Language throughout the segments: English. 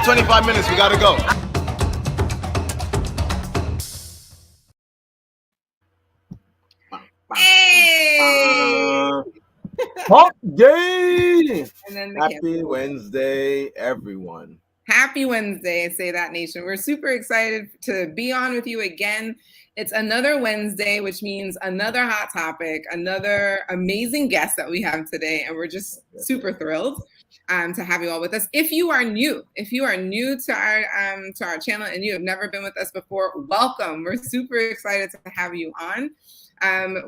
25 minutes. We got to go. Hey! Hump day! And then Happy Wednesday, everyone. Happy Wednesday, Say That Nation. We're super excited to be on with you again. It's another Wednesday, which means another hot topic, another amazing guest that we have today. And we're just super thrilled to have you all with us. If you are new to our channel and you have never been with us before, welcome. We're super excited to have you on.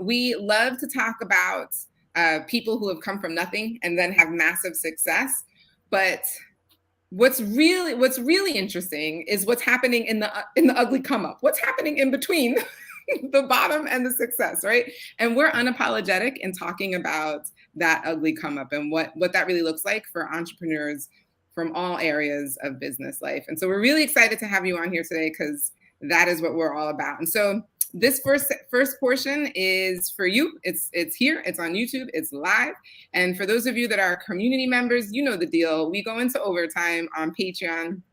We love to talk about people who have come from nothing and then have massive success. But what's really interesting is what's happening in the ugly come up. What's happening in between the bottom and the success, right? And we're unapologetic in talking about that ugly come up and what that really looks like for entrepreneurs from all areas of business life. And so we're really excited to have you on here today because that is what we're all about. And so this first portion is for you. It's here. It's on YouTube. It's live. And for those of you that are community members, you know the deal. We go into overtime on Patreon.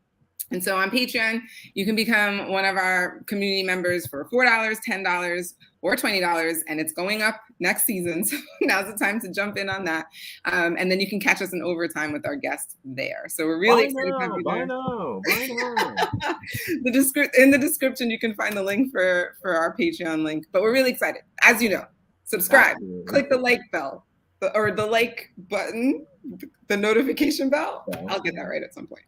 And so on Patreon, you can become one of our community members for $4, $10, or $20, and it's going up next season. So now's the time to jump in on that. And then you can catch us in overtime with our guests there. So we're really excited to have you there. In the description, you can find the link for our Patreon link. But we're really excited. As you know, subscribe, click the like bell, or the like button, the notification bell. I'll get that right at some point.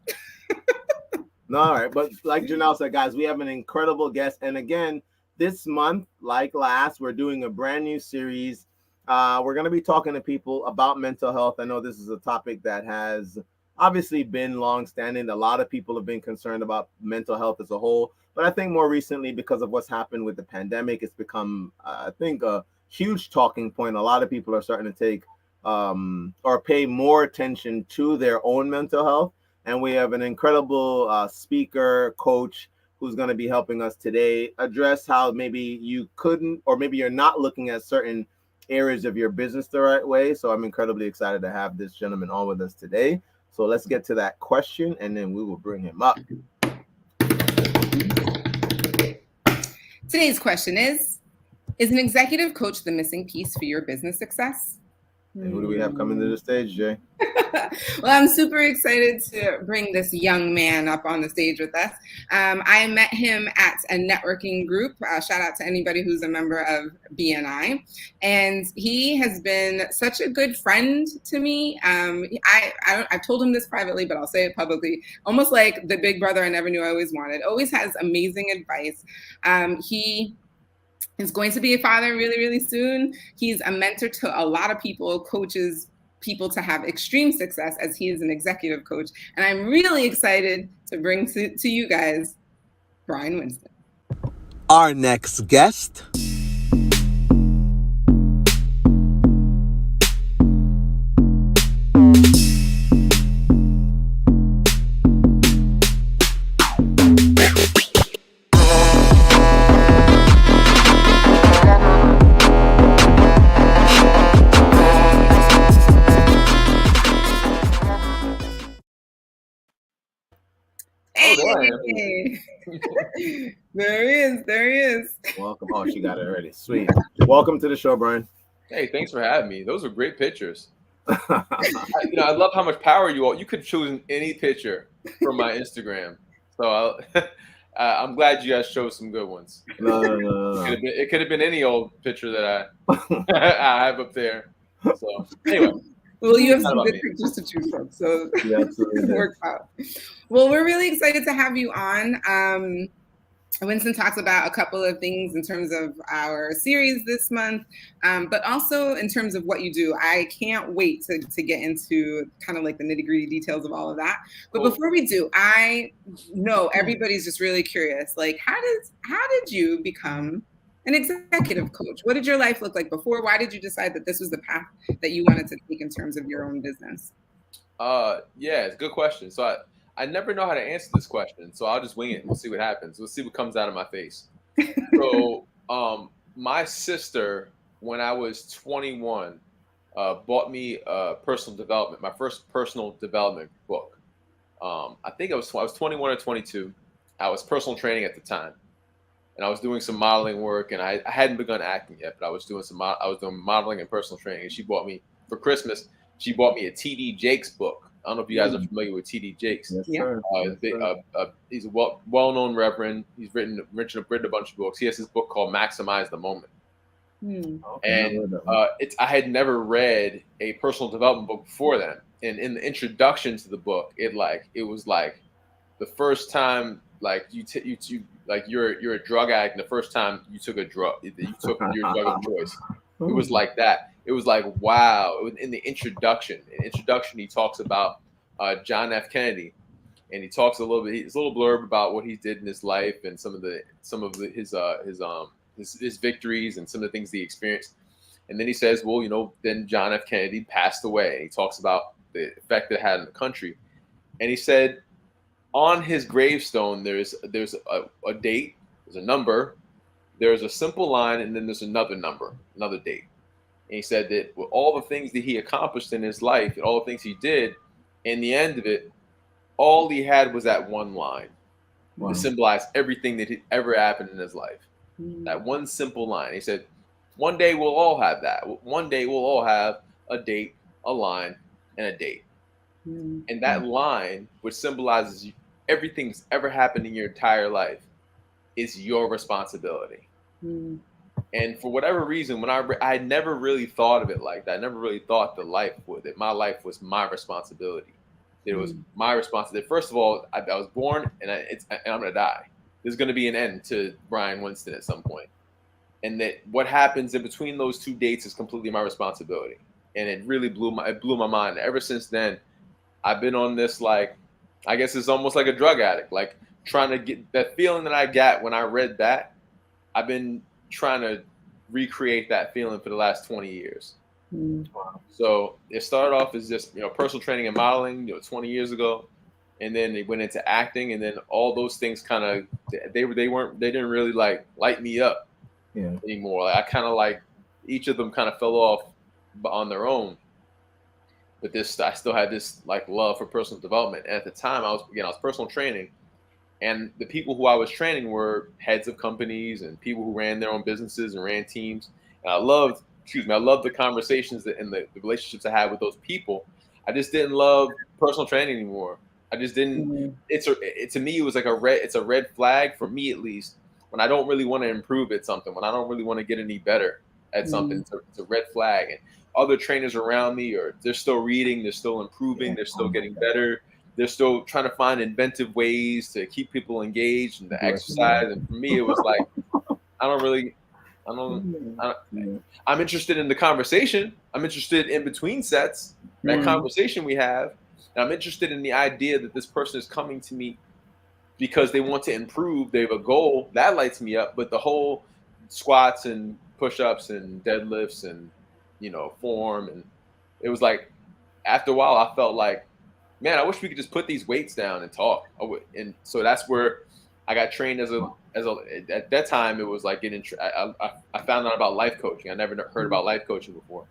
No, all right. But like Janelle said, guys, we have an incredible guest. And again, this month, like last, we're doing a brand new series. We're going to be talking to people about mental health. I know this is a topic that has obviously been long-standing. A lot of people have been concerned about mental health as a whole. But I think more recently, because of what's happened with the pandemic, it's become, I think, a huge talking point. A lot of people are starting to take or pay more attention to their own mental health. And we have an incredible speaker, coach, who's going to be helping us today address how maybe you couldn't, or maybe you're not looking at certain areas of your business the right way. So I'm incredibly excited to have this gentleman on with us today. So let's get to that question, and then we will bring him up. Today's question is an executive coach the missing piece for your business success? And who do we have coming to the stage, Jay? Well, I'm super excited to bring this young man up on the stage with us. I met him at a networking group. Shout out to anybody who's a member of BNI. And he has been such a good friend to me. I've told him this privately, but I'll say it publicly. Almost like the big brother I never knew I always wanted. Always has amazing advice. He is going to be a father really, really soon. He's a mentor to a lot of people, coaches people to have extreme success as he is an executive coach. And I'm really excited to bring to you guys Bryan Winston. Our next guest. There he is. Welcome. Oh, she got it already. Sweet. Welcome to the show, Bryan. Hey, thanks for having me. Those were great pictures. I love how much power you could choose any picture from my Instagram. So I'm glad you guys chose some good ones. No. It could have been any old picture that I have up there. So anyway. Well, you have some good pictures to choose from, so it works out. Well, we're really excited to have you on. Winston talks about a couple of things in terms of our series this month, but also in terms of what you do. I can't wait to get into kind of like the nitty-gritty details of all of that. But before we do, I know everybody's just really curious. Like, how did you become an executive coach? What did your life look like before? Why did you decide that this was the path that you wanted to take in terms of your own business? Yeah, it's a good question. So I never know how to answer this question, so I'll just wing it and we'll see what happens. We'll see what comes out of my face. So my sister, when I was 21, bought me personal development, my first personal development book. I think I was 21 or 22. I was personal training at the time, and I was doing some modeling work, and I hadn't begun acting yet, but I was doing I was doing modeling and personal training. And she bought me for Christmas. She bought me a T.D. Jakes book. I don't know if you guys are familiar with T.D. Jakes. Yes, sir. He's a well-known reverend. He's written a bunch of books. He has this book called Maximize the Moment. And I had never read a personal development book before then. And in the introduction to the book, it was like the first time like you're a drug addict, and the first time you took a drug, you took your drug of choice. It was like that. It was like, wow. In the introduction, he talks about John F. Kennedy, and he talks a little bit. It's a little blurb about what he did in his life and some of his victories and some of the things he experienced. And then he says, well, then John F. Kennedy passed away. And he talks about the effect it had on the country. And he said, on his gravestone, there's a date, there's a number, there's a simple line, and then there's another number, another date. And he said that with all the things that he accomplished in his life and all the things he did, in the end of it, all he had was that one line to symbolize everything that had ever happened in his life. That one simple line. He said, one day we'll all have that. One day we'll all have a date, a line, and a date. And that line, which symbolizes everything that's ever happened in your entire life, is your responsibility. And for whatever reason, when I had never really thought of it like that. I never really thought that my life was my responsibility. It was my responsibility. First of all, I was born, and I'm gonna die. There's gonna be an end to Bryan Winston at some point, and that what happens in between those two dates is completely my responsibility. And it really blew my mind. Ever since then, I've been on this, like, I guess it's almost like a drug addict, like trying to get that feeling that I got when I read that. I've been trying to recreate that feeling for the last 20 years. So it started off as just, personal training and modeling, 20 years ago. And then it went into acting, and then all those things kind of, they didn't really light me up anymore. Like, I kind of each of them kind of fell off on their own. But I still had this love for personal development. And at the time I was personal training, and the people who I was training were heads of companies and people who ran their own businesses and ran teams. And I loved the conversations and the relationships I had with those people. I just didn't love personal training anymore. I just didn't. To me, it was it's a red flag for me, at least, when I don't really want to improve at something, when I don't really want to get any better at something. It's a red flag. And other trainers around me, they're still reading, they're still improving, they're still getting better. They're still trying to find inventive ways to keep people engaged and to exercise. And for me, it was like, I'm interested in the conversation. I'm interested in between sets, that conversation we have. And I'm interested in the idea that this person is coming to me because they want to improve. They have a goal that lights me up. But the whole squats and push-ups and deadlifts and, form. And it was like, after a while, I felt like, man, I wish we could just put these weights down and talk. And so that's where I got trained at that time. It was like I found out about life coaching. I never heard about life coaching before.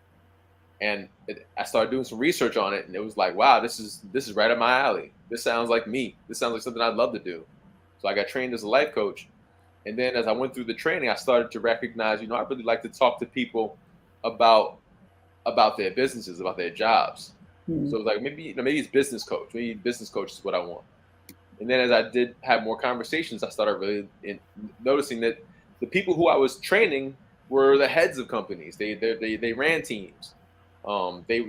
And I started doing some research on it, and it was like, wow, this is right up my alley. This sounds like me. This sounds like something I'd love to do. So I got trained as a life coach. And then as I went through the training, I started to recognize, I really like to talk to people about their businesses, about their jobs. So it was like, maybe it's business coach. Maybe business coach is what I want. And then as I did have more conversations, I started really noticing that the people who I was training were the heads of companies. They ran teams. They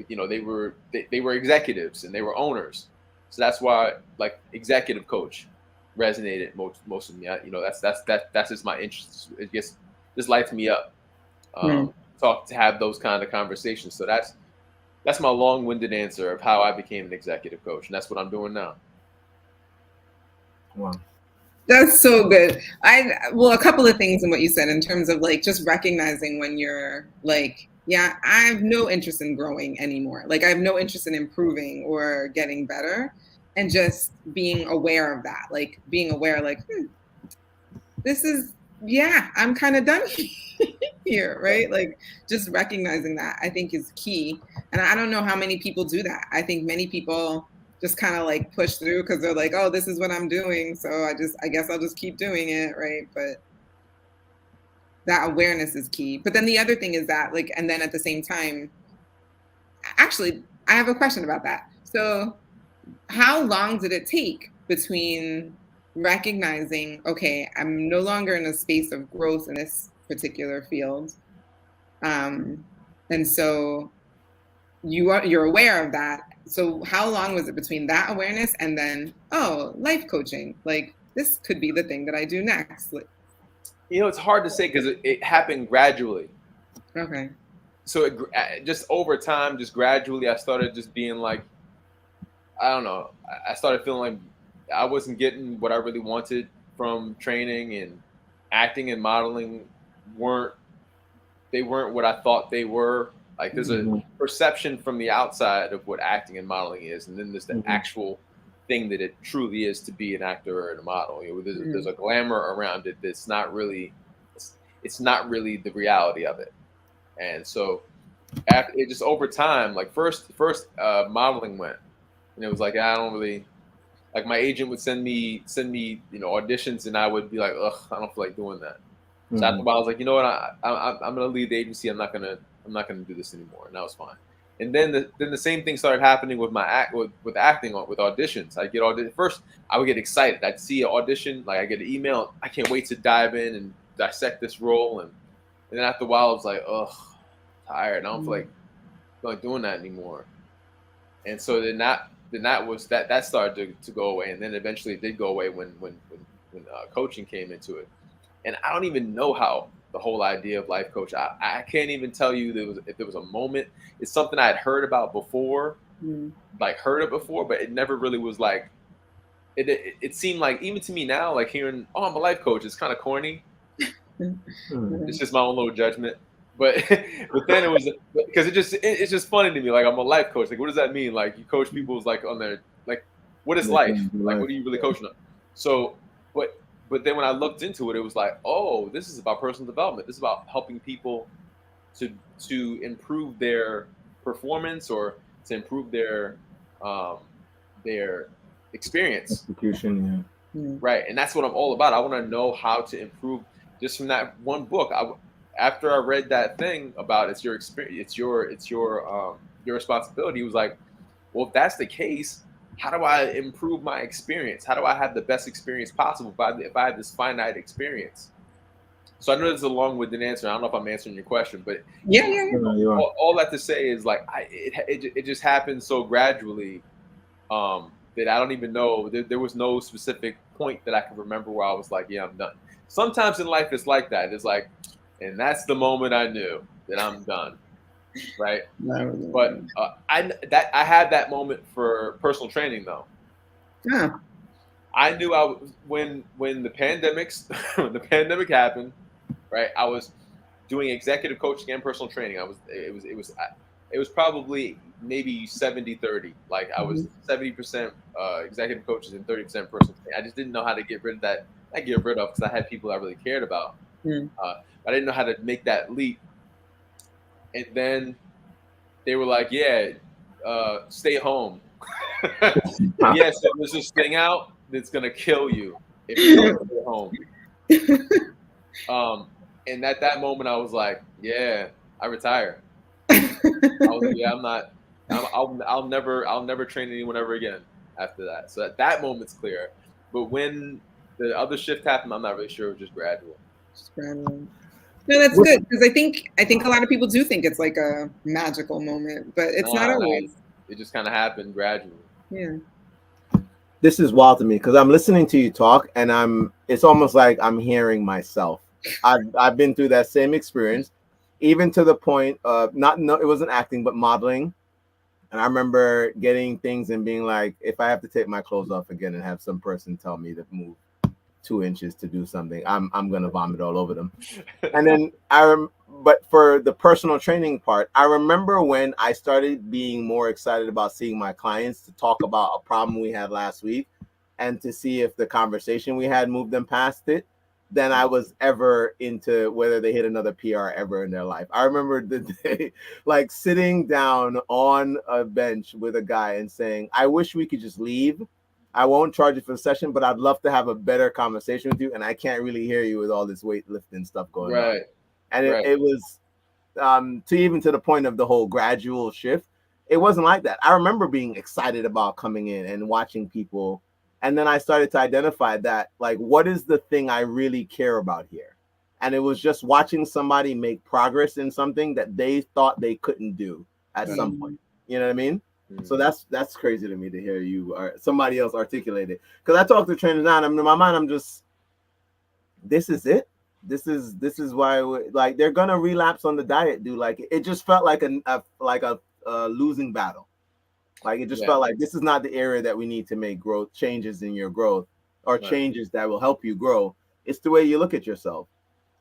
were executives and they were owners. So that's why executive coach resonated most of me. That's just my interest. It just lights me up. To have those kind of conversations. So that's my long-winded answer of how I became an executive coach, and that's what I'm doing now. Wow. That's so good. A couple of things in what you said in terms of just recognizing when you're I have no interest in growing anymore. I have no interest in improving or getting better, and just being aware of that. Being aware, this is, I'm kind of done here, right? Just recognizing that, I think, is key. And I don't know how many people do that. I think many people just kind of like push through because they're like, oh, this is what I'm doing. So I guess I'll just keep doing it. Right. But that awareness is key. But then the other thing is that like, and then at the same time, actually, I have a question about that. So how long did it take between recognizing, okay, I'm no longer in a space of growth in this particular field? And so you're aware of that. So how long was it between that awareness and then, oh, life coaching? Like this could be the thing that I do next. You know, it's hard to say because it happened gradually. Okay. So just over time, just gradually, I started just being like, I don't know. I started feeling like I wasn't getting what I really wanted from training, and acting and modeling weren't what I thought they were. Like there's a perception from the outside of what acting and modeling is, and then there's the actual thing that it truly is to be an actor or a model. You know, there's a glamour around it that's not really, it's not really the reality of it. And so after it, just over time, like first modeling went, and it was like I don't really like. My agent would send me auditions, and I would be like, ugh, I don't feel like doing that. So after a while, I was like, you know what, I'm gonna leave the agency. I'm not gonna do this anymore, and that was fine. And then the same thing started happening with my with acting with auditions. I get audition first. I would get excited. I'd see an audition, like I get an email. I can't wait to dive in and dissect this role. And then after a while, I was like, ugh, tired. I don't feel like doing that anymore. And so then that started to go away, and then eventually it did go away when coaching came into it. And I don't even know how the whole idea of life coach. I can't even tell you if there was a moment. It's something I had heard about before, but it never really was like. It seemed like even to me now, like hearing, oh, I'm a life coach, it's kind of corny. It's just my own little judgment. But then it was because it's just funny to me. Like I'm a life coach. Like what does that mean? Like you coach people's like on their like what is life? Like what are you really coaching on? So but then when I looked into it, it was like, oh, this is about personal development. This is about helping people to improve their performance or to improve their experience. Execution, yeah. Right, and that's what I'm all about. I want to know how to improve just from that one book. After I read that thing about it's your experience, it's your responsibility. It was like, well, if that's the case, how do I improve my experience? How do I have the best experience possible if I have this finite experience? So I know this is a long-winded answer. I don't know if I'm answering your question, but yeah. All that to say is like it just happened so gradually that I don't even know. There was no specific point that I could remember where I was like, yeah, I'm done. Sometimes in life it's like that. It's like, and that's the moment I knew that I'm done. Right. But I had that moment for personal training though. Yeah. I knew when the pandemic happened, right? I was doing executive coaching and personal training. It was probably maybe 70-30. Like I was 70% executive coaches and 30% personal training. I just didn't know how to get rid of that. Not get rid of because I had people I really cared about. But I didn't know how to make that leap. And then they were like, yeah, stay home. Yes, there's this thing out that's going to kill you if you don't stay home. And at that moment, I was like, yeah, I retire. I was like, yeah, I'm not. I'll never train anyone ever again after that. So at that moment's clear. But when the other shift happened, I'm not really sure. It was just gradual. No, that's good because I think a lot of people do think it's like a magical moment, but it's not always. It just kind of happened gradually. Yeah. This is wild to me because I'm listening to you talk, and it's almost like I'm hearing myself. I've been through that same experience, even to the point of it wasn't acting, but modeling. And I remember getting things and being like, if I have to take my clothes off again and have some person tell me to move 2 inches to do something, I'm gonna vomit all over them. And then but for the personal training part, I remember when I started being more excited about seeing my clients to talk about a problem we had last week and to see if the conversation we had moved them past it. than I was ever into whether they hit another PR ever in their life. I remember the day, like sitting down on a bench with a guy and saying, I wish we could just leave. I won't charge you for the session, but I'd love to have a better conversation with you. And I can't really hear you with all this weightlifting stuff going on. Right. And Right. it was to the point of the whole gradual shift. It wasn't like that. I remember being excited about coming in and watching people. And then I started to identify that, like, what is the thing I really care about here? And it was just watching somebody make progress in something that they thought they couldn't do at some point. You know what I mean? So that's crazy to me to hear you or somebody else articulate it. Because I talk to trainers now, and in my mind, I'm just, this is it. This is why like they're gonna relapse on the diet, dude. Like it just felt like a losing battle. Like it just felt like this is not the area that we need to make growth changes in your growth or changes that will help you grow. It's the way you look at yourself.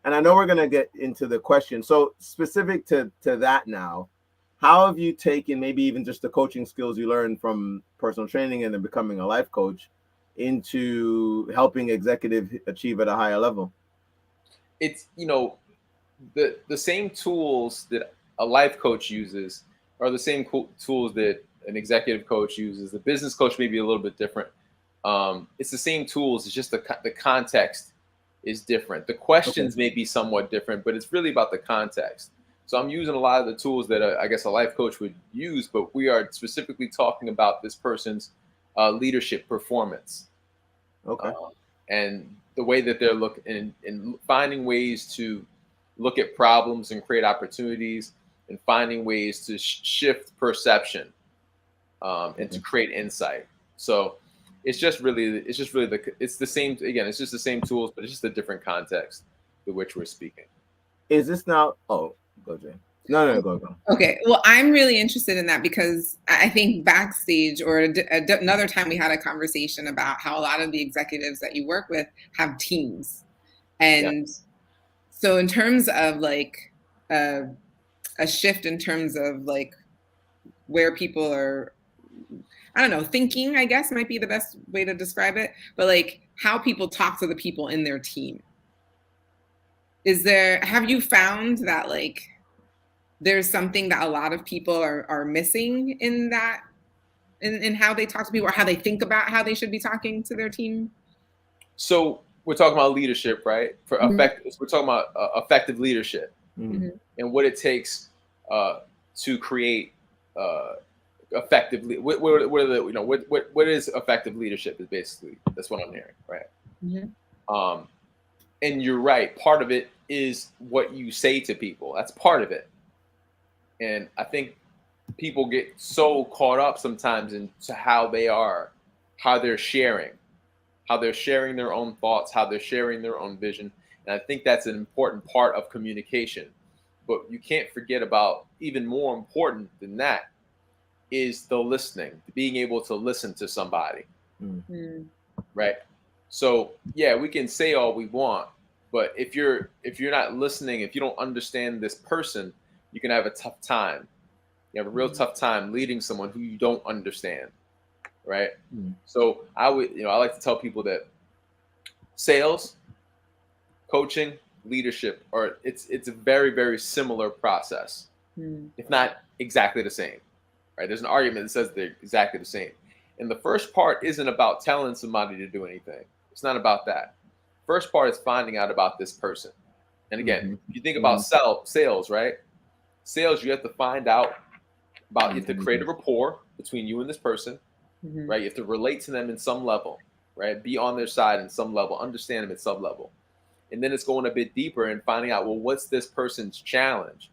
And I know we're gonna get into the question. So specific to that now, how have you taken maybe even just the coaching skills you learned from personal training and then becoming a life coach into helping executive achieve at a higher level? It's, the same tools that a life coach uses are the same tools that an executive coach uses. The business coach may be a little bit different. It's the same tools. It's just the context is different. The questions may be somewhat different, but it's really about the context. So I'm using a lot of the tools that I guess a life coach would use, but we are specifically talking about this person's leadership performance. And the way that they're looking and finding ways to look at problems and create opportunities and finding ways to shift perception and to create insight. So it's just really it's the same, again, it's just the same tools, but it's just a different context to which we're speaking. Is this now? Oh, go Jay. No, go. Okay, well, I'm really interested in that because I think backstage or another time we had a conversation about how a lot of the executives that you work with have teams. And so in terms of like a shift in terms of like where people are, I don't know, thinking, I guess might be the best way to describe it, but like how people talk to the people in their team. Have you found that like there's something that a lot of people are missing in that, in how they talk to people or how they think about how they should be talking to their team? So we're talking about leadership, right? We're talking about effective leadership and what it takes to create effectively. What is effective leadership? Is basically that's what I'm hearing, right? And you're right. Part of it is what you say to people. That's part of it. And I think people get so caught up sometimes into how they're sharing their own thoughts, how they're sharing their own vision. And I think that's an important part of communication. But you can't forget about, even more important than that, is the listening, being able to listen to somebody. Right? So yeah, we can say all we want, but if you're not listening, if you don't understand this person, you can have a tough time. You have a real tough time leading someone who you don't understand, right? So I like to tell people that sales, coaching, leadership it's a very, very similar process, if not exactly the same, right? There's an argument that says they're exactly the same. And the first part isn't about telling somebody to do anything. It's not about that. First part is finding out about this person. And again, if you think about sales, right? Sales, you have to find out about, you have to create a rapport between you and this person, right? You have to relate to them in some level, right? Be on their side in some level, understand them at some level. And then it's going a bit deeper and finding out, well, what's this person's challenge?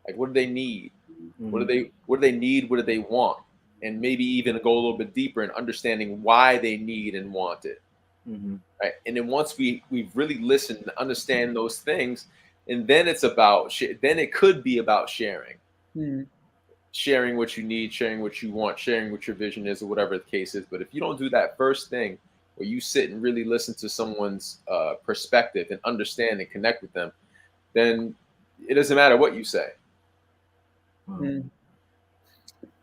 Like, what do they need? What do they need? What do they want? And maybe even go a little bit deeper in understanding why they need and want it. Right. And then once we've really listened and understand those things, and then it's about, then it could be about sharing. Sharing what you need, sharing what you want, sharing what your vision is, or whatever the case is. But if you don't do that first thing, where you sit and really listen to someone's perspective and understand and connect with them, then it doesn't matter what you say.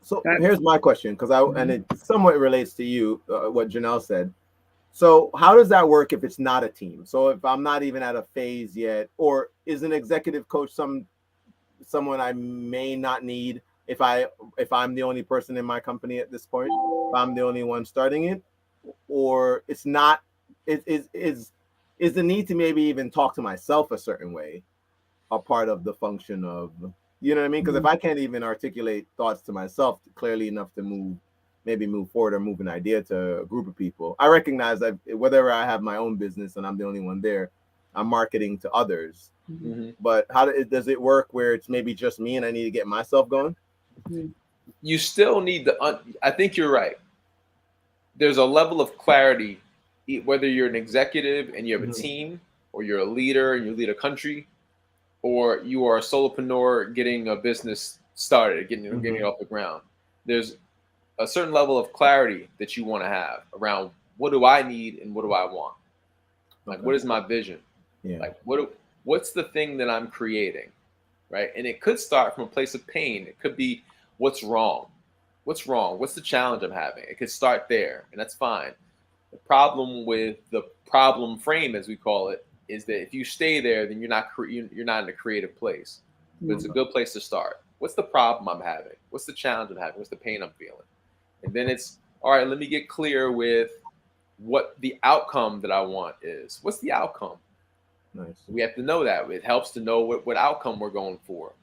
So here's my question, because and it somewhat relates to you, what Janelle said. So how does that work if it's not a team? So if I'm not even at a phase yet, or is an executive coach someone I may not need if I'm the only person in my company at this point, if I'm the only one starting it, or it's not, is the need to maybe even talk to myself a certain way a part of the function of, you know what I mean? Because if I can't even articulate thoughts to myself clearly enough to maybe move forward or move an idea to a group of people, I recognize that whether I have my own business and I'm the only one there, I'm marketing to others. Mm-hmm. But does it work where it's maybe just me and I need to get myself going? You still need I think you're right. There's a level of clarity, whether you're an executive and you have a team, or you're a leader and you lead a country, or you are a solopreneur getting a business started, getting it off the ground. There's a certain level of clarity that you want to have around what do I need and what do I want? Like, what is my vision? Yeah. Like, what's the thing that I'm creating, right? And it could start from a place of pain. It could be what's wrong. What's wrong? What's the challenge I'm having? It could start there, and that's fine. The problem with the problem frame, as we call it, is that if you stay there, then you're not in a creative place. But it's a good place to start. What's the problem I'm having? What's the challenge I'm having? What's the pain I'm feeling? And then it's, all right, let me get clear with what the outcome that I want is. What's the outcome? Nice. We have to know that. It helps to know what outcome we're going for,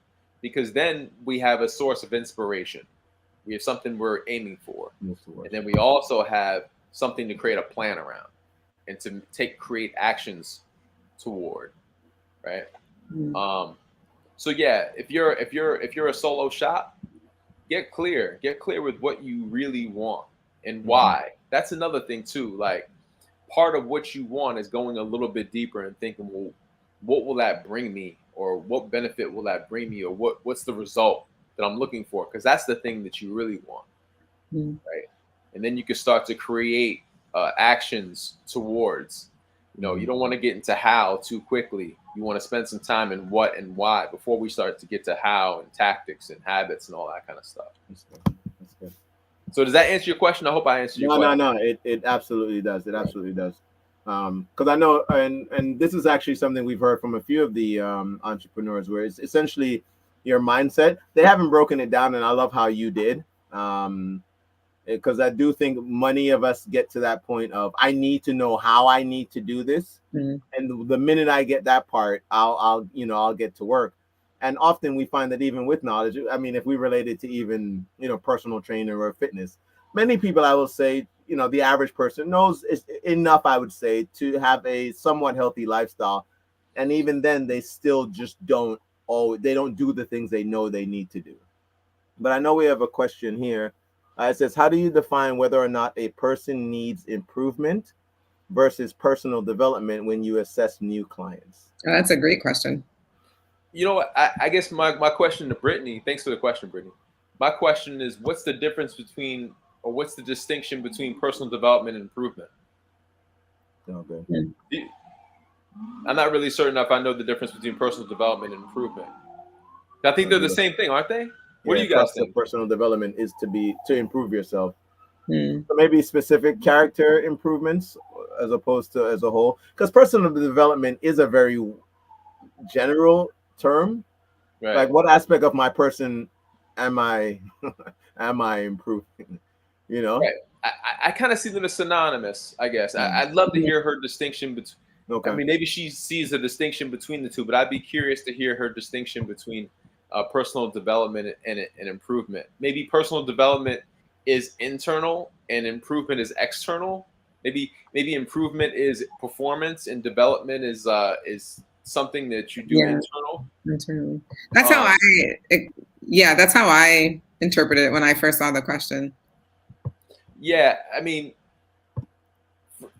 because then we have a source of inspiration. We have something we're aiming for. And then we also have something to create a plan around and to create actions toward, right? So yeah, if you're a solo shop, get clear with what you really want and why. That's another thing too. Like, part of what you want is going a little bit deeper and thinking, well, what will that bring me, or what benefit will that bring me, or what's the result that I'm looking for? Because that's the thing that you really want, right? And then you can start to create actions towards. You don't want to get into how too quickly. You want to spend some time in what and why before we start to get to how and tactics and habits and all that kind of stuff. That's good. So does that answer your question? I hope I answered your question. No. It absolutely does. It absolutely does. Because I know, and this is actually something we've heard from a few of the entrepreneurs, where it's essentially your mindset. They haven't broken it down, and I love how you did. Because I do think many of us get to that point of, I need to know how I need to do this, and the minute I get that part, I'll get to work. And often we find that even with knowledge, I mean, if we relate it to even personal trainer or fitness, many people, I will say, the average person knows enough, I would say, to have a somewhat healthy lifestyle, and even then they still just don't do the things they know they need to do. But I know we have a question here. It says, how do you define whether or not a person needs improvement versus personal development when you assess new clients? Oh, that's a great question. You know what? I guess my question to Brittany, thanks for the question, Brittany. My question is, what's the difference between, or what's the distinction between personal development and improvement? Okay. I'm not really certain if I know the difference between personal development and improvement. I think they're the same thing, aren't they? What do you guys think? Personal development is to improve yourself. So maybe specific character improvements as opposed to as a whole, because personal development is a very general term. Right. Like, what aspect of my person am I improving? Right. I kind of see them as synonymous, I guess. I'd love to hear her distinction between. Okay. I mean, maybe she sees a distinction between the two, but I'd be curious to hear her distinction between personal development and improvement. Maybe personal development is internal and improvement is external. Maybe improvement is performance and development is something that you do internally. That's how that's how I interpreted it when I first saw the question. Yeah, I mean,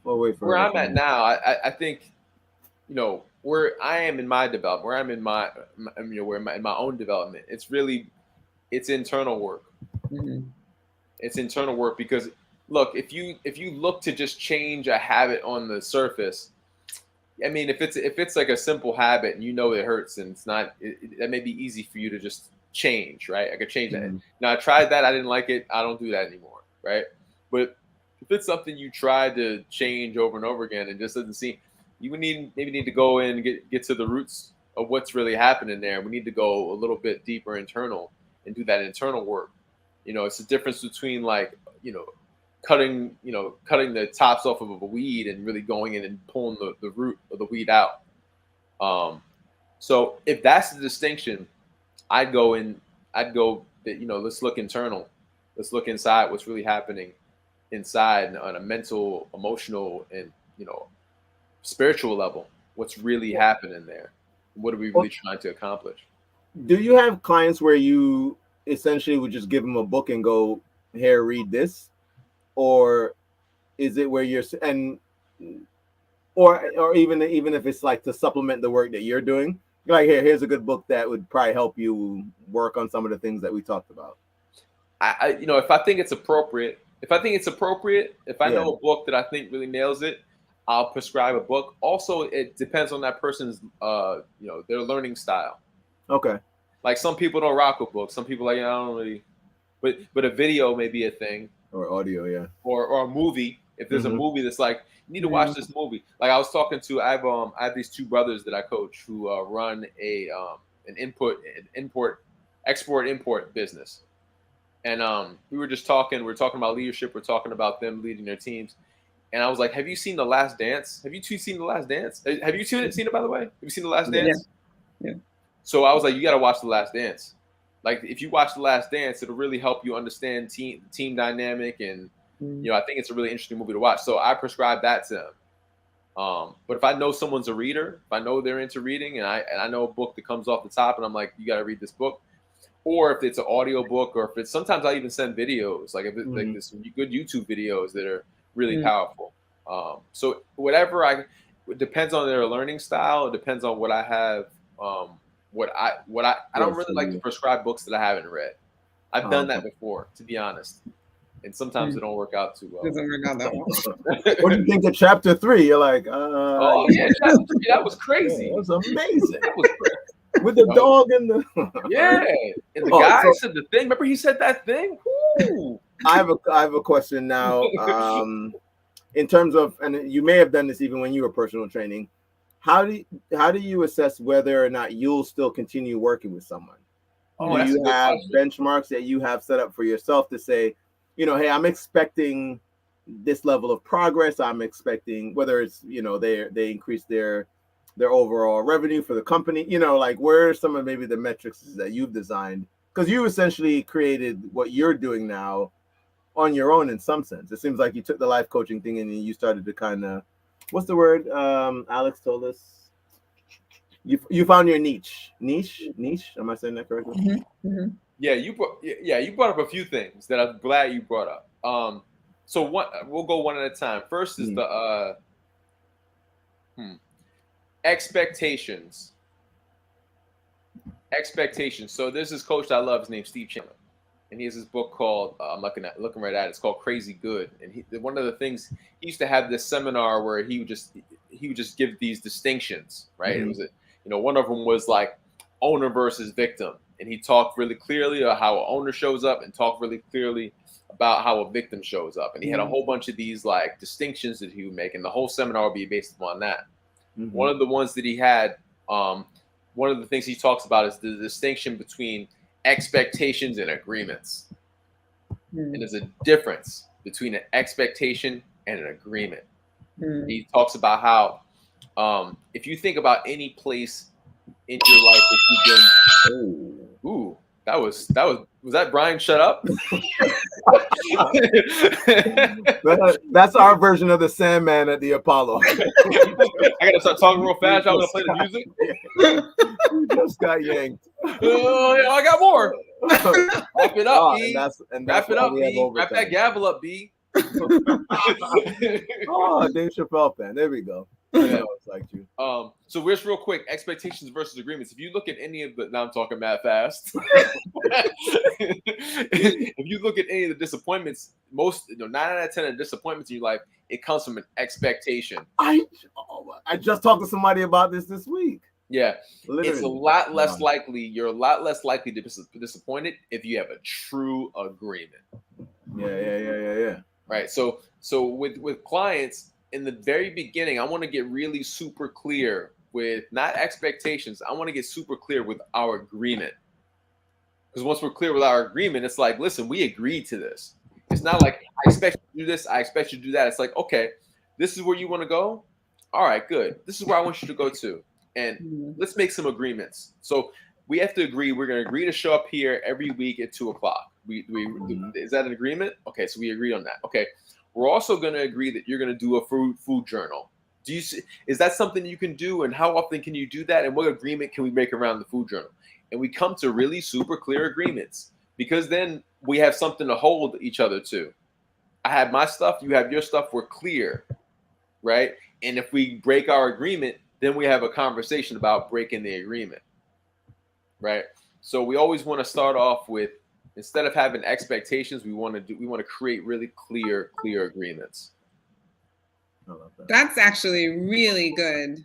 where I'm at now, I think, where I am in my development, where I'm in my in my own development, it's internal work. It's internal work because, look, if you look to just change a habit on the surface, I mean, if it's like a simple habit and it hurts and it's not, that may be easy for you to just change, right? I could change that. Now, I tried that, I didn't like it, I don't do that anymore, right? But if it's something you try to change over and over again and just doesn't seem, you would maybe need to go in and get to the roots of what's really happening there. We need to go a little bit deeper internal and do that internal work. It's the difference between cutting the tops off of a weed and really going in and pulling the root of the weed out. So if that's the distinction, I'd go that, let's look internal. Let's look inside what's really happening inside on a mental, emotional, and, spiritual level. What's really happening there? What are we really trying to accomplish? Do you have clients where you essentially would just give them a book and go, here, read this? Or is it where you're, or even if it's like to supplement the work that you're doing, you're like, here's a good book that would probably help you work on some of the things that we talked about? If I think it's appropriate, if I know a book that I think really nails it, I'll prescribe a book. Also, it depends on that person's, their learning style. Okay. Like some people don't rock with books. Some people I don't really, but a video may be a thing. Or audio, yeah. Or a movie. If there's a movie that's like, you need to watch this movie. Like I was talking to, I have these two brothers that I coach who run an export-import business. And we were just talking. We're talking about leadership. We're talking about them leading their teams. And I was like, have you seen The Last Dance? Have you two seen The Last Dance? Have you seen it, by the way? Have you seen The Last Dance? Yeah. So I was like, you got to watch The Last Dance. Like, if you watch The Last Dance, it'll really help you understand team dynamic. And, I think it's a really interesting movie to watch. So I prescribe that to them. But if I know someone's a reader, if I know they're into reading and I know a book that comes off the top and I'm like, you got to read this book. Or if it's an audio book, or if it's, sometimes I even send videos, like if it's like there's some good YouTube videos that are really powerful. So it depends on their learning style. It depends on what I have. I don't really like to prescribe books that I haven't read. I've done that before, to be honest. And sometimes it don't work out too well. Doesn't work out that well. What do you think of chapter 3? You're like, oh yeah, chapter 3, that was crazy. Yeah, that was amazing. That was crazy. With the dog and the and the guy said the thing. Remember, he said that thing. Ooh. I have a question now. In terms of, and you may have done this even when you were personal training. How do you assess whether or not you'll still continue working with someone? Do you have benchmarks that you have set up for yourself to say, hey, I'm expecting this level of progress. I'm expecting whether it's they increase their overall revenue for the company. Like where are some of maybe the metrics that you've designed? Because you essentially created what you're doing now on your own in some sense. It seems like you took the life coaching thing and you started to kind of, what's the word? Alex told us. You found your niche. Am I saying that correctly? Yeah, you brought up a few things that I'm glad you brought up. So we'll go one at a time. First is the expectations. So there's this coach I love. His name's Steve Chandler, and he has this book called I'm looking right at it. It's called Crazy Good. And one of the things, he used to have this seminar where he would just give these distinctions, right? It was one of them was like owner versus victim, and he talked really clearly about how an owner shows up and talked really clearly about how a victim shows up. And he had a whole bunch of these like distinctions that he would make, and the whole seminar would be based upon that. One of the ones that he had, one of the things he talks about is the distinction between expectations and agreements. And there's a difference between an expectation and an agreement. He talks about how if you think about any place in your life that you've been, was that Brian? Shut up. That's our version of the Sandman at the Apollo. I gotta start talking real fast. I'm gonna play the music. You just got yanked. I got more. Wrap it up, B. Wrap it up, B. Wrap that gavel up, B. Dave Chappelle fan. There we go. Yeah, it's like you. So where's real quick expectations versus agreements? If you look at any of the, now I'm talking mad fast. If you look at any of the disappointments, 9 out of 10 of the disappointments in your life, it comes from an expectation. I just talked to somebody about this week. Yeah, literally. It's a lot less likely. You're a lot less likely to be disappointed if you have a true agreement. Yeah. right? So with clients in the very beginning, I want to get really super clear with not expectations. I want to get super clear with our agreement. Because once we're clear with our agreement, it's like, listen, we agreed to this. It's not like I expect you to do this, I expect you to do that. It's like, okay, this is where you want to go. All right, good. This is where I want you to go to. And let's make some agreements. So we have to agree. We're going to agree to show up here every week at 2:00. Is that an agreement? Okay, so we agreed on that. Okay. We're also going to agree that you're going to do a food journal. Is that something you can do? And how often can you do that? And what agreement can we make around the food journal? And we come to really super clear agreements, because then we have something to hold each other to. I have my stuff, you have your stuff, we're clear, right? And if we break our agreement, then we have a conversation about breaking the agreement, right? So we always want to start off with, instead of having expectations, we want to create really clear agreements. I love that. That's actually really good.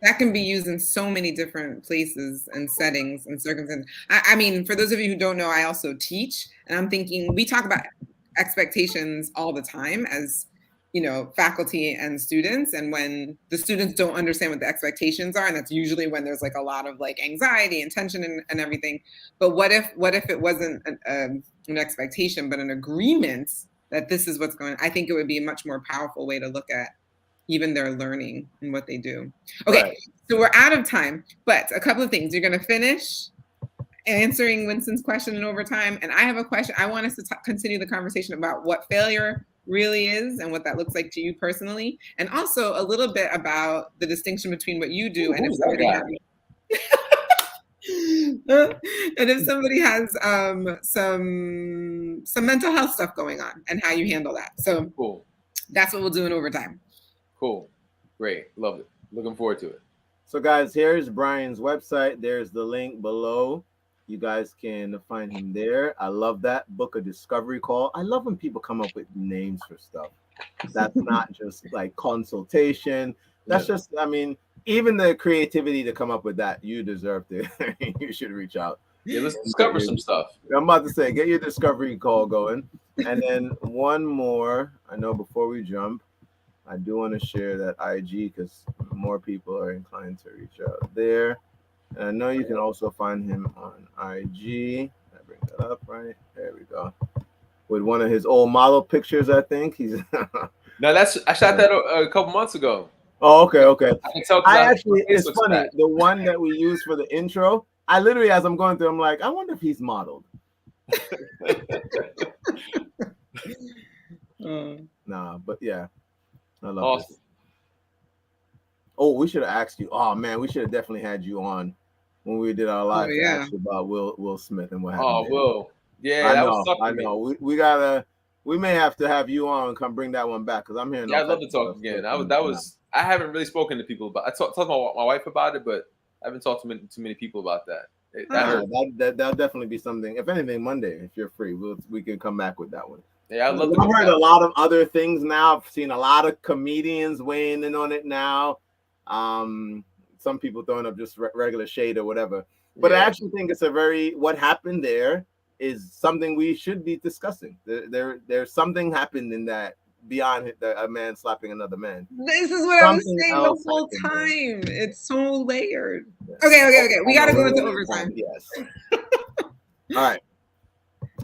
That can be used in so many different places and settings and circumstances. I mean, for those of you who don't know, I also teach, and I'm thinking we talk about expectations all the time as, you know, faculty and students. And when the students don't understand what the expectations are, and that's usually when there's like a lot of like anxiety and tension and everything. But what if it wasn't an expectation, but an agreement that this is what's going on? I think it would be a much more powerful way to look at even their learning and what they do. Okay, right. So we're out of time, but a couple of things. You're going to finish answering Winston's question in overtime, and I have a question. I want us to continue the conversation about what failure really is and what that looks like to you personally, and also a little bit about the distinction between what you do and if somebody has, and if somebody has some mental health stuff going on and how you handle that. So cool. That's what we'll do in overtime. Cool. Great. Love it. Looking forward to it. So guys, here's Bryan's website. There's the link below. You guys can find him there. I love that. Book a discovery call. I love when people come up with names for stuff. That's not just like consultation. That's just, I mean, even the creativity to come up with that, you deserve to. You should reach out. Yeah, let's discover some stuff. I'm about to say, get your discovery call going. And then one more, I know before we jump, I do want to share that IG because more people are inclined to reach out there. And I know you can also find him on IG. I bring that up, right? There we go. With one of his old model pictures, I think. He's No, I shot that a couple months ago. Oh, okay. I can tell. It's funny. The one that we use for the intro, I literally, as I'm going through, I'm like, I wonder if he's modeled. Nah, but yeah. I love it. Oh, we should have asked you. Oh man, we should have definitely had you on when we did our live about Will Smith and what happened. Oh, Will. Yeah, I know. We may have to have you on and come bring that one back because I'm hearing. Yeah, I'd love to talk again. I haven't really spoken to people about. I talked to my wife about it, but I haven't talked to too many people about that. That'll definitely be something. If anything, Monday, if you're free, we can come back with that one. Yeah, I've heard a lot of other things now. I've seen a lot of comedians weighing in on it now. Some people throwing up just regular shade or whatever. But I actually think it's what happened there is something we should be discussing. There's something happened in that beyond a man slapping another man. This is what I was saying the whole time. It's so layered. Yes. Okay. We got to go into overtime. Yes. All right.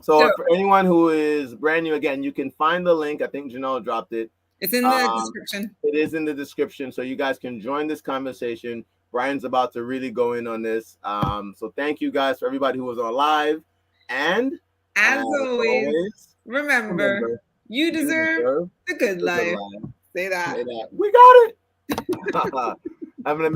So for anyone who is brand new, again, you can find the link. I think Janelle dropped it. It's in the description. It is in the description. So you guys can join this conversation. Bryan's about to really go in on this. So thank you guys for everybody who was on live. And as always, remember you deserve the good life. Say that. We got it. Have an amazing